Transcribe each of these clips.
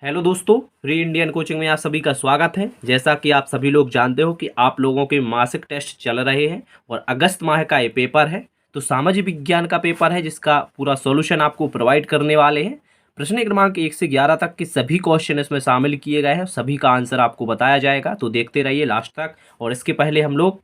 Hello दोस्तों, free Indian coaching में आप सभी का स्वागत है। जैसा कि आप सभी लोग जानते हो कि आप लोगों के मासिक टेस्ट चल रहे हैं और अगस्त माह का ये पेपर है। तो सामाजिक विज्ञान का पेपर है जिसका पूरा सॉल्यूशन आपको प्रोवाइड करने वाले हैं। प्रश्न क्रमांक 1 से 11 तक के सभी क्वेश्चन इसमें शामिल किए गए हैं, सभी का आंसर आपको बताया जाएगा। तो देखते रहिए लास्ट तक। और इसके पहले हम लोग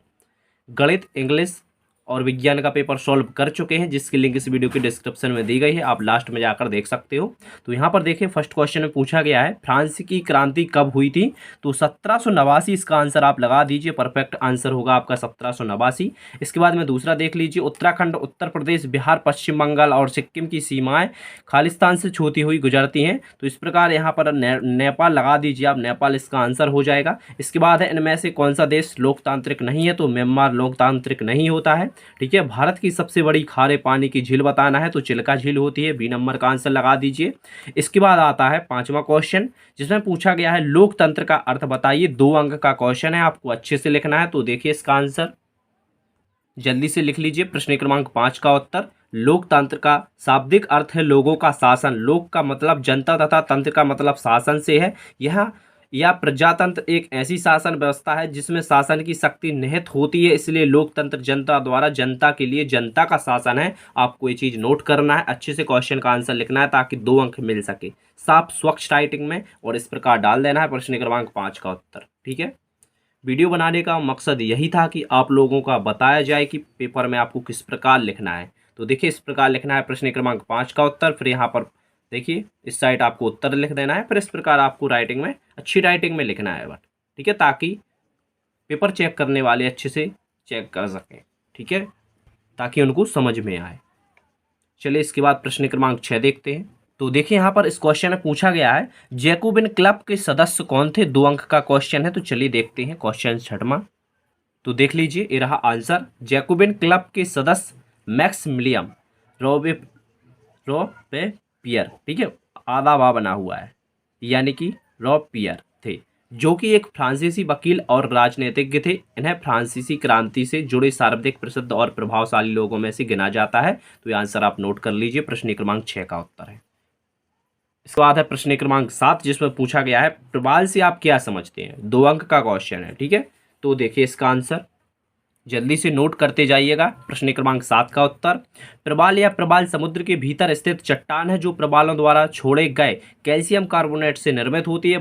गणित, इंग्लिश और विज्ञान का पेपर सॉल्व कर चुके हैं, जिसकी लिंक इस वीडियो की डिस्क्रिप्शन में दी गई है, आप लास्ट में जाकर देख सकते हो। तो यहाँ पर देखिए, फर्स्ट क्वेश्चन में पूछा गया है फ्रांस की क्रांति कब हुई थी। तो 1789 इसका आंसर आप लगा दीजिए, परफेक्ट आंसर होगा आपका 1789। इसके बाद में दूसरा देख लीजिए, उत्तराखंड, उत्तर प्रदेश, बिहार, पश्चिम बंगाल और सिक्किम की सीमाएं खालिस्तान से छूती हुई गुजरती हैं। तो इस प्रकार यहाँ पर नेपाल लगा दीजिए आप, नेपाल इसका आंसर हो जाएगा। इसके बाद है, इनमें से कौन सा देश लोकतांत्रिक नहीं है। तो म्यांमार लोकतांत्रिक नहीं होता है। ठीक है, भारत की सबसे बड़ी खारे पानी की झील बताना है तो चिल्का झील होती है, बी नंबर का आंसर लगा दीजिए। इसके बाद आता है पांचवा क्वेश्चन, जिसमें पूछा गया है लोकतंत्र का अर्थ बताइए। 2 अंक का क्वेश्चन है, आपको अच्छे से लिखना है। तो देखिए इसका आंसर जल्दी से लिख लीजिए। प्रश्न क्रमांक 5 का उत्तर, लोकतंत्र का शाब्दिक अर्थ है लोगों का शासन। लोक का मतलब जनता तथा तंत्र का मतलब शासन से है। यह प्रजातंत्र एक ऐसी शासन व्यवस्था है जिसमें शासन की शक्ति निहित होती है, इसलिए लोकतंत्र जनता द्वारा जनता के लिए जनता का शासन है। आपको ये चीज नोट करना है, अच्छे से क्वेश्चन का आंसर लिखना है ताकि 2 अंक मिल सके साफ स्वच्छ राइटिंग में, और इस प्रकार डाल देना है प्रश्न क्रमांक 5 का उत्तर। ठीक है, वीडियो बनाने का मकसद यही था कि आप लोगों का बताया जाए कि पेपर में आपको किस प्रकार लिखना है। तो देखिए इस प्रकार लिखना है प्रश्न क्रमांक 5 का उत्तर। फिर यहाँ पर देखिए इस साइड आपको उत्तर लिख देना है। फिर इस प्रकार आपको राइटिंग में, अच्छी राइटिंग में लिखना है बट, ठीक है, ताकि पेपर चेक करने वाले अच्छे से चेक कर सकें। ठीक है, ताकि उनको समझ में आए। चलिए इसके बाद प्रश्न क्रमांक 6 देखते हैं। तो देखिए यहाँ पर इस क्वेश्चन में पूछा गया है जैकोबिन क्लब के सदस्य कौन थे। 2 अंक का क्वेश्चन है। तो चलिए देखते हैं क्वेश्चन 6वां। तो देख लीजिए, ये रहा आंसर। जैकोबिन क्लब के सदस्य मैक्सिमिलियन रोबे रोबेपियर, ठीक है, आधा बा बना हुआ है, यानी कि रोबेपियर थे, जो कि एक फ्रांसीसी वकील और राजनीतिज्ञ थे। इन्हें फ्रांसीसी क्रांति से जुड़े सर्वाधिक प्रसिद्ध और प्रभावशाली लोगों में से गिना जाता है। तो ये आंसर आप नोट कर लीजिए, प्रश्न क्रमांक 6 का उत्तर है। इसके बाद है प्रश्न क्रमांक 7, जिसमें पूछा गया है प्रबाल से आप क्या समझते हैं। 2 अंक का क्वेश्चन है। ठीक है, तो देखिए इसका आंसर जल्दी से नोट करते जाइएगा। प्रश्न क्रमांक 7 का उत्तर, प्रबाल या प्रबाल समुद्र के भीतर स्थित चट्टान है जो प्रबालों द्वारा छोड़े गए कैल्शियम कार्बोनेट से निर्मित होती है।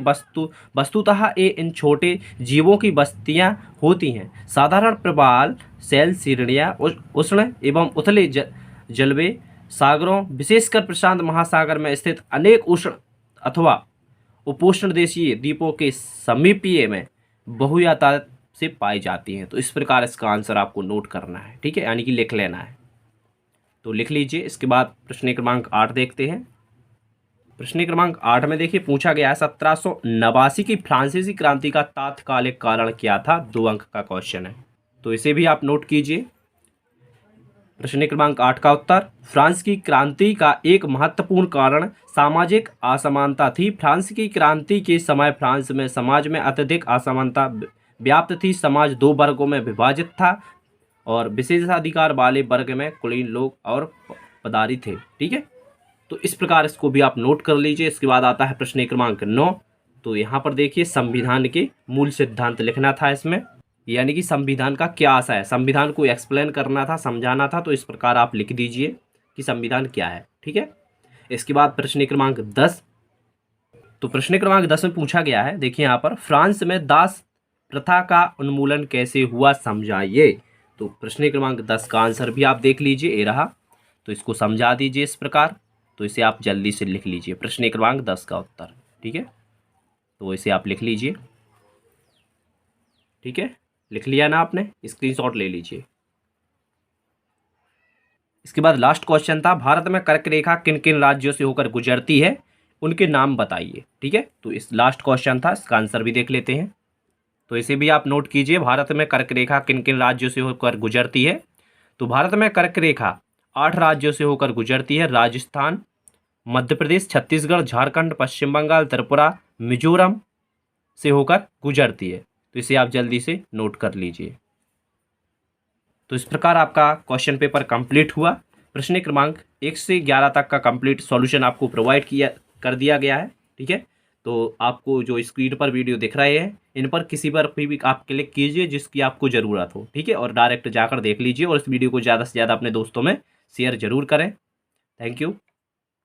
वस्तुतः ये इन छोटे जीवों की बस्तियां होती हैं। साधारण प्रबाल सेल सीढ़ियाँ उष्ण एवं उथले जलवे सागरों, विशेषकर प्रशांत महासागर में स्थित अनेक उष्ण अथवा उपोष्ण देशीय द्वीपों के समीपीय में बहुयातायात से पाई जाती हैं। तो इस प्रकार इसका आंसर आपको नोट करना है। ठीक है, यानी कि लिख लेना है। तो लिख लीजिए। इसके बाद प्रश्न क्रमांक 8 देखते हैं। प्रश्न क्रमांक 8 में देखिए पूछा गया है 1789 की फ्रांसीसी क्रांति का तात्कालिक कारण क्या था। 2 अंक का क्वेश्चन है, तो इसे भी आप नोट कीजिए। प्रश्न क्रमांक 8 का उत्तर, फ्रांस की क्रांति का एक महत्वपूर्ण कारण सामाजिक असमानता थी। फ्रांस की क्रांति के समय फ्रांस में समाज में अत्यधिक असमानता व्याप्त थी। समाज 2 वर्गों में विभाजित था और विशेषाधिकार वाले वर्ग में कुलीन लोग और पदारी थे। ठीक है, तो इस प्रकार इसको भी आप नोट कर लीजिए। इसके बाद आता है प्रश्न क्रमांक 9। तो यहाँ पर देखिए संविधान के मूल सिद्धांत लिखना था इसमें, यानी कि संविधान का क्या आशय है, संविधान को एक्सप्लेन करना था, समझाना था। तो इस प्रकार आप लिख दीजिए कि संविधान क्या है। ठीक है, इसके बाद प्रश्न क्रमांक 10। तो प्रश्न क्रमांक 10 में पूछा गया है, देखिए यहाँ पर, फ्रांस में दास प्रथा का उन्मूलन कैसे हुआ समझाइए। तो प्रश्न क्रमांक 10 का आंसर भी आप देख लीजिए, ये रहा। तो इसको समझा दीजिए इस प्रकार। तो इसे आप जल्दी से लिख लीजिए, प्रश्न क्रमांक 10 का उत्तर। ठीक है, तो इसे आप लिख लीजिए। ठीक है, लिख लिया ना आपने, स्क्रीनशॉट ले लीजिए। इसके बाद लास्ट क्वेश्चन था, भारत में कर्क रेखा किन किन राज्यों से होकर गुजरती है, उनके नाम बताइए। ठीक है, तो इस लास्ट क्वेश्चन था, इसका आंसर भी देख लेते हैं। तो इसे भी आप नोट कीजिए, भारत में कर्क रेखा किन किन राज्यों से होकर गुजरती है। तो भारत में कर्क रेखा 8 राज्यों से होकर गुजरती है। राजस्थान, मध्य प्रदेश, छत्तीसगढ़, झारखंड, पश्चिम बंगाल, त्रिपुरा, मिजोरम से होकर गुजरती है। तो इसे आप जल्दी से नोट कर लीजिए। तो इस प्रकार आपका क्वेश्चन पेपर कंप्लीट हुआ। प्रश्न क्रमांक 1 से 11 तक का कंप्लीट सॉल्यूशन आपको प्रोवाइड कर दिया गया है। ठीक है, तो आपको जो स्क्रीन पर वीडियो दिख रहे हैं इन पर किसी पर भी आप क्लिक कीजिए जिसकी आपको ज़रूरत हो, ठीक है, और डायरेक्ट जाकर देख लीजिए और इस वीडियो को ज़्यादा से ज़्यादा अपने दोस्तों में शेयर ज़रूर करें। Thank you.